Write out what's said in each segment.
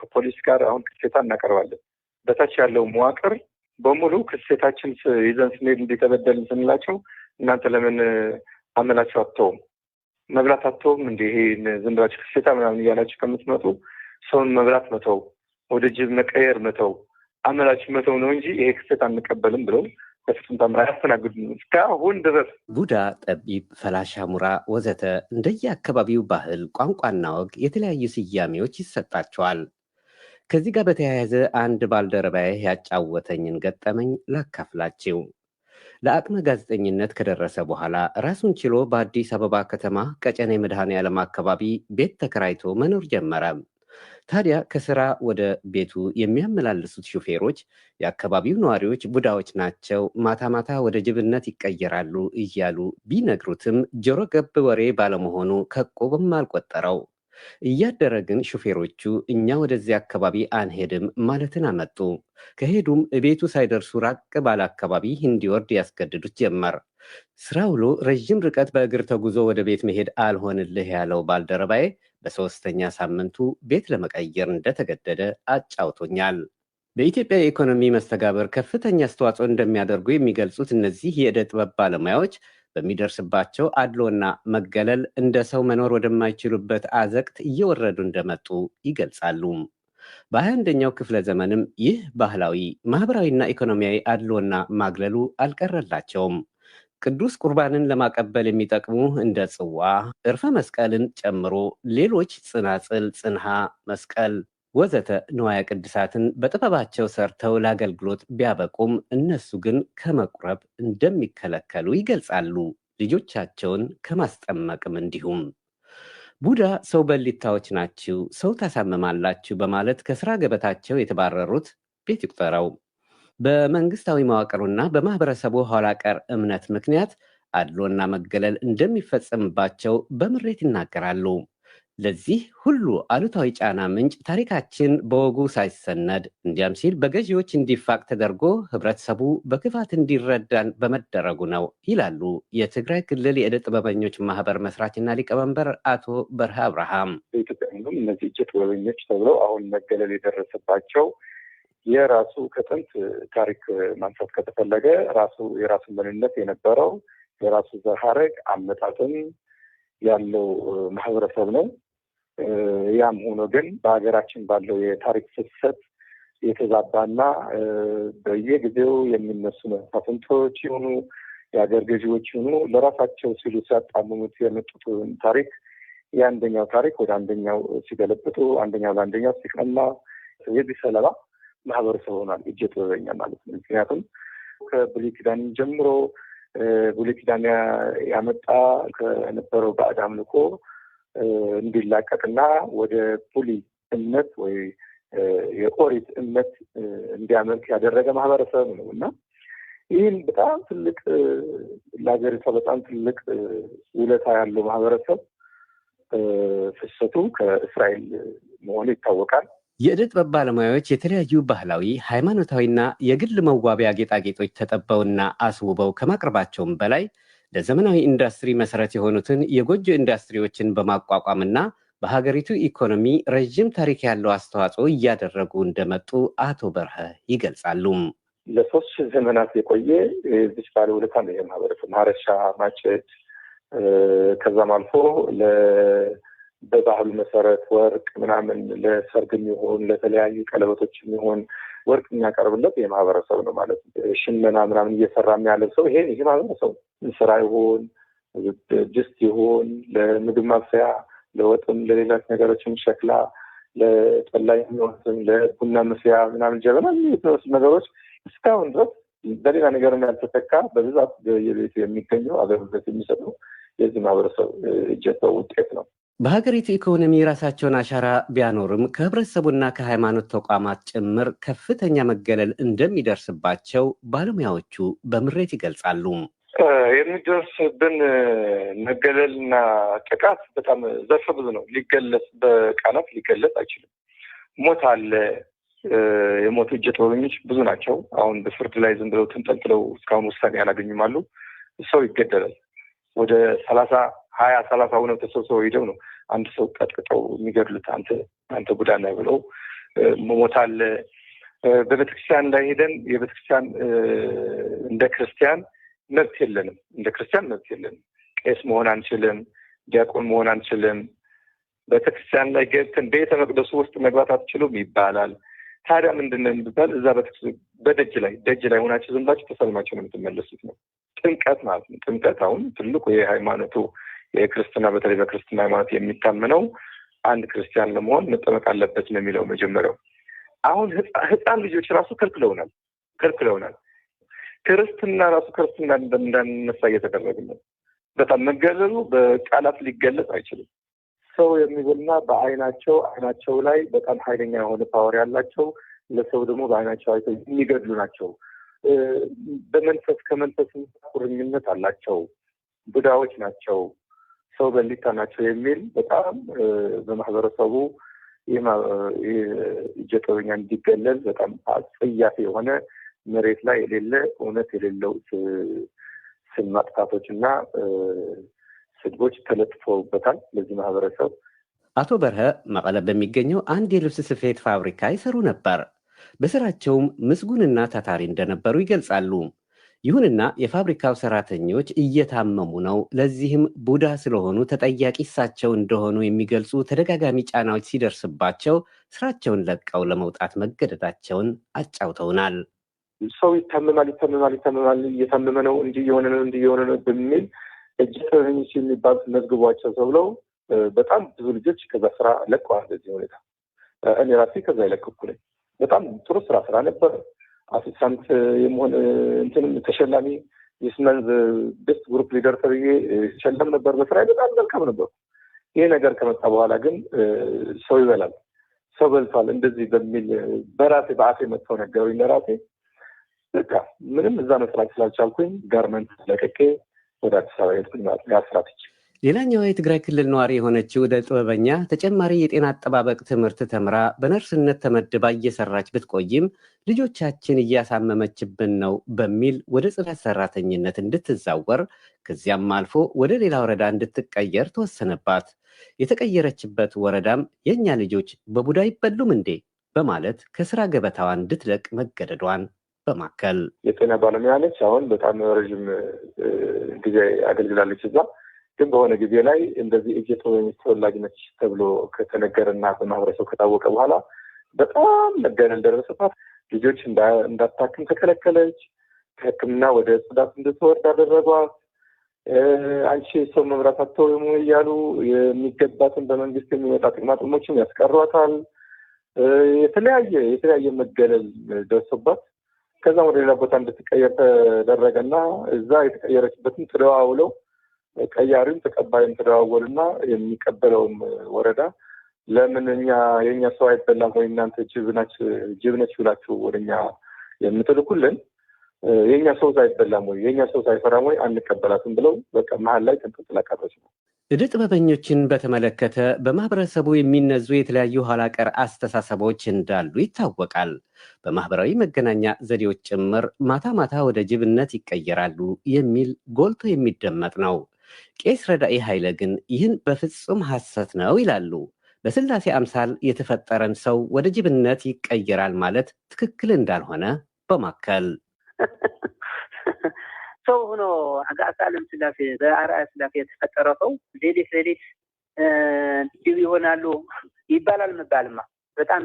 ከፖሊስ ጋር አሁን ክሴታ እናቀርባለን። በታች ያለው መዋቅር በሙሉ ክሴታችን ይዘን ስንሄድ እንዲተበደልን ስንላቸው እናንተ ለምን አመላችሁ አትተውም? መብላት አትተውም? እንዲህ ዝም ብላችሁ ክሴታ ምናምን እያላችሁ ከምትመጡ ሰውን መብላት መተው፣ ወደ ጅብ መቀየር መተው፣ አመላችሁ መተው ነው እንጂ ይሄ ክሴት አንቀበልም ብለው በፍጹም ተምራ ያስተናግዱን እስካሁን ድረስ። ቡዳ፣ ጠቢብ፣ ፈላሻ፣ ሙራ ወዘተ እንደየአካባቢው ባህል፣ ቋንቋና ወግ የተለያዩ ስያሜዎች ይሰጣቸዋል። ከዚህ ጋር በተያያዘ አንድ ባልደረባዬ ያጫወተኝን ገጠመኝ ላካፍላችሁ። ለአቅመ ጋዜጠኝነት ከደረሰ በኋላ ራሱን ችሎ በአዲስ አበባ ከተማ ቀጨኔ መድኃኔዓለም አካባቢ ቤት ተከራይቶ መኖር ጀመረ። ታዲያ ከስራ ወደ ቤቱ የሚያመላልሱት ሹፌሮች የአካባቢው ነዋሪዎች ቡዳዎች ናቸው፣ ማታ ማታ ወደ ጅብነት ይቀየራሉ እያሉ ቢነግሩትም ጆሮ ገብ ወሬ ባለመሆኑ ከቆብም አልቆጠረው። እያደረ ግን ሹፌሮቹ እኛ ወደዚህ አካባቢ አንሄድም ማለትን አመጡ። ከሄዱም እቤቱ ሳይደርሱ ራቅ ባለ አካባቢ እንዲወርድ ያስገድዱት ጀመር። ስራ ውሎ ረዥም ርቀት በእግር ተጉዞ ወደ ቤት መሄድ አልሆንልህ ያለው ባልደረባዬ በ3ኛ ሳምንቱ ቤት ለመቀየር እንደተገደደ አጫውቶኛል። በኢትዮጵያ የኢኮኖሚ መስተጋብር ከፍተኛ አስተዋጽኦ እንደሚያደርጉ የሚገልጹት እነዚህ የዕደ ጥበብ ባለሙያዎች በሚደርስባቸው አድሎና መገለል እንደ ሰው መኖር ወደማይችሉበት አዘቅት እየወረዱ እንደመጡ ይገልጻሉ። በ21ኛው ክፍለ ዘመንም ይህ ባህላዊ ማህበራዊና ኢኮኖሚያዊ አድሎና ማግለሉ አልቀረላቸውም። ቅዱስ ቁርባንን ለማቀበል የሚጠቅሙ እንደ ጽዋ፣ እርፈ መስቀልን ጨምሮ ሌሎች ጽናጽል፣ ጽንሃ፣ መስቀል ወዘተ ንዋየ ቅድሳትን በጥበባቸው ሰርተው ለአገልግሎት ቢያበቁም እነሱ ግን ከመቁረብ እንደሚከለከሉ ይገልጻሉ። ልጆቻቸውን ከማስጠመቅም እንዲሁም። ቡዳ ሰው በሊታዎች ናችሁ፣ ሰው ታሳምማላችሁ በማለት ከስራ ገበታቸው የተባረሩት ቤት ይቁጠረው በመንግስታዊ መዋቅሩና በማህበረሰቡ ኋላ ቀር እምነት ምክንያት አድሎና መገለል እንደሚፈጸምባቸው በምሬት ይናገራሉ። ለዚህ ሁሉ አሉታዊ ጫና ምንጭ ታሪካችን በወጉ ሳይሰነድ እንዲያም ሲል በገዢዎች እንዲፋቅ ተደርጎ ህብረተሰቡ በክፋት እንዲረዳን በመደረጉ ነው ይላሉ የትግራይ ክልል የዕደ ጥበበኞች ማህበር መስራችና ሊቀመንበር አቶ በርሀ አብርሃም። በኢትዮጵያ እነዚህ እጀ ጥበበኞች ተብለው አሁን መገለል የደረሰባቸው የራሱ ከጥንት ታሪክ ማንሳት ከተፈለገ የራሱ ምንነት የነበረው የራሱ ዘር ሐረግ አመጣጥም ያለው ማህበረሰብ ነው። ያም ሆኖ ግን በሀገራችን ባለው የታሪክ ፍሰት የተዛባና በየጊዜው የሚነሱ መሳፍንቶች ይሁኑ የሀገር ገዢዎች ይሁኑ ለራሳቸው ሲሉ ሲያጣምሙት የመጡትን ታሪክ የአንደኛው ታሪክ ወደ አንደኛው ሲገለብጡ አንደኛው ለአንደኛው ሲቀማ የዚህ ሰለባ ማህበረሰብ ሆኗል እጀ ጥበበኛ ማለት ነው። ምክንያቱም ከብሉይ ኪዳን ጀምሮ ብሉይ ኪዳን ያመጣ ከነበረው ባዕድ አምልኮ እንዲላቀቅና ወደ ፑሊ እምነት ወይ የኦሪት እምነት እንዲያመልክ ያደረገ ማህበረሰብ ነው እና ይህን በጣም ትልቅ ለሀገሪቷ በጣም ትልቅ ውለታ ያለው ማህበረሰብ ፍሰቱ ከእስራኤል መሆኑ ይታወቃል። የዕደ ጥበብ ባለሙያዎች የተለያዩ ባህላዊ፣ ሃይማኖታዊና የግል መዋቢያ ጌጣጌጦች ተጠበውና አስውበው ከማቅረባቸውም በላይ ለዘመናዊ ኢንዱስትሪ መሰረት የሆኑትን የጎጆ ኢንዱስትሪዎችን በማቋቋምና በሀገሪቱ ኢኮኖሚ ረዥም ታሪክ ያለው አስተዋጽኦ እያደረጉ እንደመጡ አቶ በርሀ ይገልጻሉ። ለ3,000 ዘመናት የቆየ የዚች ባለውለታ ነው የማህበረሰብ ማረሻ፣ ማጨድ ከዛም አልፎ በባህሉ መሰረት ወርቅ ምናምን ለሰርግ የሚሆን ለተለያዩ ቀለበቶች የሚሆን ወርቅ የሚያቀርብለት የማህበረሰብ ነው ማለት ነው። ሽመና ምናምን እየሰራ የሚያለብሰው ይሄ ማህበረሰብ ስራ ይሆን ድስት ይሆን ለምግብ ማብሰያ ለወጥም ለሌሎች ነገሮችም ሸክላ ለጠላ የሚሆን ለቡና መስያ ምናምን ጀበና የሚመስሉ ነገሮች እስካሁን ድረስ በሌላ ነገር ያልተተካ በብዛት በየቤቱ የሚገኘው አገልግሎት የሚሰጡ የዚህ ማህበረሰብ እጀ ጥበብ ውጤት ነው። በሀገሪቱ ኢኮኖሚ የራሳቸውን አሻራ ቢያኖርም ከህብረተሰቡና ከሃይማኖት ተቋማት ጭምር ከፍተኛ መገለል እንደሚደርስባቸው ባለሙያዎቹ በምሬት ይገልጻሉ። የሚደርስብን መገለልና ጥቃት በጣም ዘርፈ ብዙ ነው። በቃላት ሊገለጽ አይችልም። ሞት አለ። የሞቱ እጀ ጥበበኞች ብዙ ናቸው። አሁን በፍርድ ላይ ዝም ብለው ተንጠልጥለው እስካሁን ውሳኔ ያላገኙም አሉ። ሰው ይገደላል። ወደ 20-30 ሆነው ተሰብስበው ሄደው ነው አንድ ሰው ቀጥቅጠው የሚገድሉት። አንተ ቡዳ ነህ ብለው መሞት አለ። በቤተክርስቲያን ላይ ሄደን የቤተክርስቲያን እንደ ክርስቲያን መብት የለንም። ቄስ መሆን አንችልም፣ ዲያቆን መሆን አንችልም። ቤተክርስቲያን ላይ ገብተን ቤተ መቅደሱ ውስጥ መግባት አትችሉም ይባላል። ታዲያ ምንድን ነው የሚባል? እዛ በደጅ ላይ ሆናችሁ ዝም ብላችሁ ተሰልማችሁ ነው የምትመለሱት ነው። ጥምቀት ማለት ነው። ጥምቀት አሁን ትልቁ የሃይማኖቱ የክርስትና በተለይ በክርስትና ሃይማኖት የሚታመነው አንድ ክርስቲያን ለመሆን መጠመቅ አለበት ነው የሚለው መጀመሪያው። አሁን ህፃን ልጆች ራሱ ከልክለውናል። ክርስትና እንዳንነሳ እየተደረግን ነው። በጣም መገለሉ በቃላት ሊገለጽ አይችልም። ሰው የሚበልና አይናቸው ላይ በጣም ኃይለኛ የሆነ ፓወር ያላቸው ለሰው ደግሞ በአይናቸው አይተው የሚገድሉ ናቸው። ከመንፈስ ቁርኝነት አላቸው። ቡዳዎች ናቸው፣ ሰው በሊታ ናቸው የሚል በጣም በማህበረሰቡ እጀ ጥበበኛ እንዲገለል በጣም አጸያፊ የሆነ መሬት ላይ የሌለ እውነት የሌለው ስም ማጥፋቶች እና ስድቦች ተለጥፈውበታል ለዚህ ማህበረሰብ። አቶ በርሀ መቀለ በሚገኘው አንድ የልብስ ስፌት ፋብሪካ ይሰሩ ነበር። በስራቸውም ምስጉንና ታታሪ እንደነበሩ ይገልጻሉ። ይሁንና የፋብሪካው ሰራተኞች እየታመሙ ነው፣ ለዚህም ቡዳ ስለሆኑ ተጠያቂ እሳቸው እንደሆኑ የሚገልጹ ተደጋጋሚ ጫናዎች ሲደርስባቸው ስራቸውን ለቀው ለመውጣት መገደዳቸውን አጫውተውናል። ሰው ይታመማል፣ እየታመመ ነው፣ እንዲህ የሆነ ነው በሚል እጀ ጥበበኞች የሚባሉት መዝግቧቸው ተብለው በጣም ብዙ ልጆች ከዛ ስራ ለቀዋል። በዚህ ሁኔታ እኔ ራሴ ከዛ የለቀኩ ነኝ። በጣም ጥሩ ስራ ነበር። አሲስታንት የመሆን እንትንም ተሸላሚ የስመንዝ ቤስት ግሩፕ ሊደር ተብዬ ሸለም ነበር። በስራ በጣም መልካም ነበር። ይሄ ነገር ከመጣ በኋላ ግን ሰው ይበላል፣ ሰው በልቷል እንደዚህ በሚል በራሴ በአፌ መጥተው ነገሩኝ። ለራሴ በቃ ምንም እዛ መስራት ስላልቻልኩኝ ጋርመንት ለቀቄ ወደ አዲስ አበባ ሄድኩኝ ማለት ነው። ያስራትች ሌላኛዋ የትግራይ ክልል ነዋሪ የሆነችው ዕደ ጥበበኛ ተጨማሪ የጤና አጠባበቅ ትምህርት ተምራ በነርስነት ተመድባ እየሰራች ብትቆይም ልጆቻችን እያሳመመችብን ነው በሚል ወደ ጽዳት ሰራተኝነት እንድትዛወር ከዚያም አልፎ ወደ ሌላ ወረዳ እንድትቀየር ተወሰነባት። የተቀየረችበት ወረዳም የእኛ ልጆች በቡዳ ይበሉም እንዴ በማለት ከስራ ገበታዋ እንድትለቅ መገደዷን በማከል የጤና ባለሙያ ነች። አሁን በጣም ረዥም ጊዜ አገልግላለች እዛ። ግን በሆነ ጊዜ ላይ እንደዚህ እጀ ጥበበኞች ተወላጅ ነች ተብሎ ከተነገረና በማህበረሰቡ ከታወቀ በኋላ በጣም መገለል ደረሰባት። ልጆች እንዳታክም ተከለከለች። ከሕክምና ወደ ጽዳት እንድትወርድ አደረጓት። አንቺ ሰው መምራት አትተውም እያሉ የሚገባትን በመንግስት የሚመጣ ጥቅማ ጥቅሞችን ያስቀሯታል። የተለያየ መገለል ደርሶባት ከዛም ወደ ሌላ ቦታ እንድትቀየር ተደረገና እዛ የተቀየረችበትን ተደዋውለው ቀያሪም ተቀባይም ተደዋወልና የሚቀበለውም ወረዳ ለምን የእኛ ሰው አይበላም ወይ እናንተ ጅብ ነች ብላችሁ ወደኛ የምትልኩልን የእኛ ሰው አይበላም ወይ የእኛ ሰው አይፈራም ወይ አንቀበላትም ብለው በቃ መሀል ላይ ተንጠልጥላ ቀረች ነው። ዕደ ጥበበኞችን በተመለከተ በማህበረሰቡ የሚነዙ የተለያዩ ኋላ ቀር አስተሳሰቦች እንዳሉ ይታወቃል። በማህበራዊ መገናኛ ዘዴዎች ጭምር ማታ ወደ ጅብነት ይቀየራሉ የሚል ጎልቶ የሚደመጥ ነው። ቄስ ረዳኢ ኃይለ ግን ይህን በፍጹም ሐሰት ነው ይላሉ። በስላሴ አምሳል የተፈጠረን ሰው ወደ ጅብነት ይቀየራል ማለት ትክክል እንዳልሆነ በማከል ሰው ሆኖ አጋሳለም ስላሴ በአርአያ ስላሴ የተፈጠረ ሰው ሌሊት ጅብ ይሆናሉ ይባላል መባልማ በጣም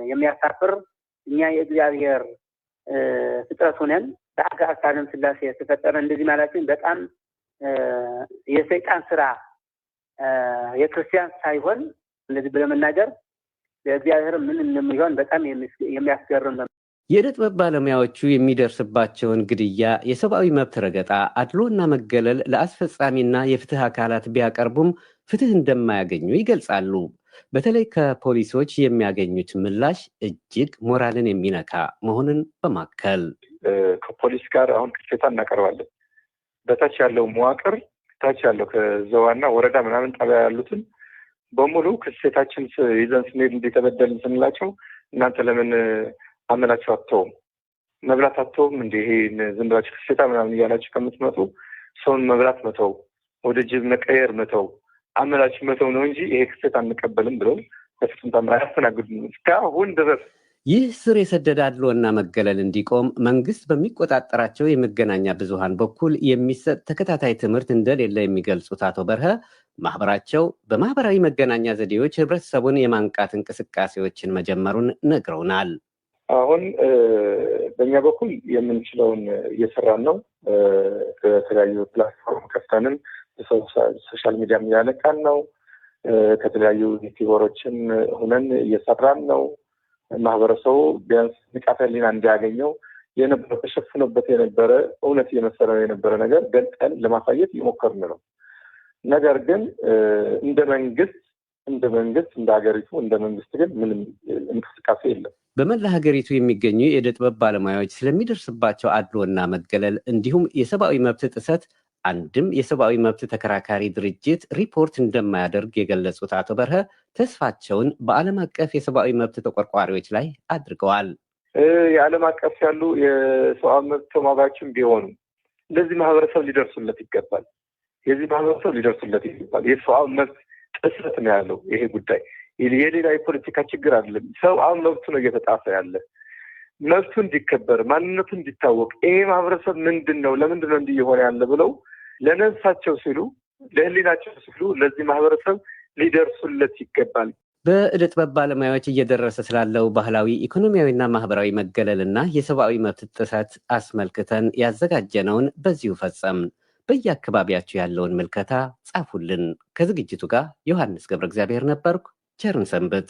የሚያሳፍር። እኛ የእግዚአብሔር ፍጥረት ሆነን በአጋሳለም ስላሴ የተፈጠረ እንደዚህ ማለትን በጣም የሰይጣን ስራ የክርስቲያን ሳይሆን እንደዚህ ብለመናገር ለእግዚአብሔር ምን እንደሚሆን በጣም የሚያስገርም ነው። የዕደ ጥበብ ባለሙያዎቹ የሚደርስባቸውን ግድያ፣ የሰብአዊ መብት ረገጣ፣ አድሎና መገለል ለአስፈጻሚና የፍትህ አካላት ቢያቀርቡም ፍትህ እንደማያገኙ ይገልጻሉ። በተለይ ከፖሊሶች የሚያገኙት ምላሽ እጅግ ሞራልን የሚነካ መሆኑን በማከል ከፖሊስ ጋር አሁን ቅሬታ እናቀርባለን። በታች ያለው መዋቅር ታች ያለው ከዘዋና ወረዳ ምናምን ጣቢያ ያሉትን በሙሉ ክሴታችን ይዘን ስንሄድ እንደተበደልን ስንላቸው እናንተ ለምን አመላችሁ አተውም መብላት አተውም እንዲህ ዝም ብላችሁ ክሴታ ምናምን እያላችሁ ከምትመጡ ሰውን መብላት መተው፣ ወደ ጅብ መቀየር መተው፣ አመላችሁ መተው ነው እንጂ ይሄ ክሴት አንቀበልም ብለው በፍጹም ተአምር አያስተናግዱም እስካሁን ድረስ። ይህ ስር የሰደደ አድሎና መገለል እንዲቆም መንግስት በሚቆጣጠራቸው የመገናኛ ብዙሃን በኩል የሚሰጥ ተከታታይ ትምህርት እንደሌለ የሚገልጹት አቶ በርሀ ማህበራቸው በማህበራዊ መገናኛ ዘዴዎች ህብረተሰቡን የማንቃት እንቅስቃሴዎችን መጀመሩን ነግረውናል። አሁን በእኛ በኩል የምንችለውን እየሰራን ነው። ከተለያዩ ፕላትፎርም ከፍተንም ሶሻል ሚዲያም እያነቃን ነው። ከተለያዩ ዩቲዩበሮችን ሁነን እየሰራን ነው። ማህበረሰቡ ቢያንስ ንቃተ ህሊና እንዲያገኘው የነበረ ተሸፍኖበት የነበረ እውነት እየመሰለው የነበረ ነገር ገልጠን ለማሳየት እየሞከርን ነው። ነገር ግን እንደ መንግስት እንደ ሀገሪቱ እንደ መንግስት ግን ምንም እንቅስቃሴ የለም። በመላ ሀገሪቱ የሚገኙ የዕደ ጥበብ ባለሙያዎች ስለሚደርስባቸው አድሎና መገለል እንዲሁም የሰብአዊ መብት ጥሰት አንድም የሰብአዊ መብት ተከራካሪ ድርጅት ሪፖርት እንደማያደርግ የገለጹት አቶ በርሀ ተስፋቸውን በዓለም አቀፍ የሰብአዊ መብት ተቆርቋሪዎች ላይ አድርገዋል። የዓለም አቀፍ ያሉ የሰብአዊ መብት ተሟጋችም ቢሆኑ ለዚህ ማህበረሰብ ሊደርሱለት ይገባል። የሰብአዊ መብት ጥሰት ነው ያለው ይሄ ጉዳይ። የሌላ የፖለቲካ ችግር አይደለም። ሰብአዊ መብቱ ነው እየተጣሰ ያለ። መብቱ እንዲከበር፣ ማንነቱ እንዲታወቅ፣ ይሄ ማህበረሰብ ምንድን ነው ለምንድን ነው እንዲህ የሆነ ያለ ብለው ለነፍሳቸው ሲሉ ለህሊናቸው ሲሉ ለዚህ ማህበረሰብ ሊደርሱለት ይገባል። በዕደ ጥበብ ባለሙያዎች እየደረሰ ስላለው ባህላዊ ኢኮኖሚያዊና ማህበራዊ መገለልና የሰብአዊ መብት ጥሰት አስመልክተን ያዘጋጀነውን በዚሁ ፈጸም። በየአካባቢያችሁ ያለውን ምልከታ ጻፉልን። ከዝግጅቱ ጋር ዮሐንስ ገብረ እግዚአብሔር ነበርኩ። ቸርን ሰንብት።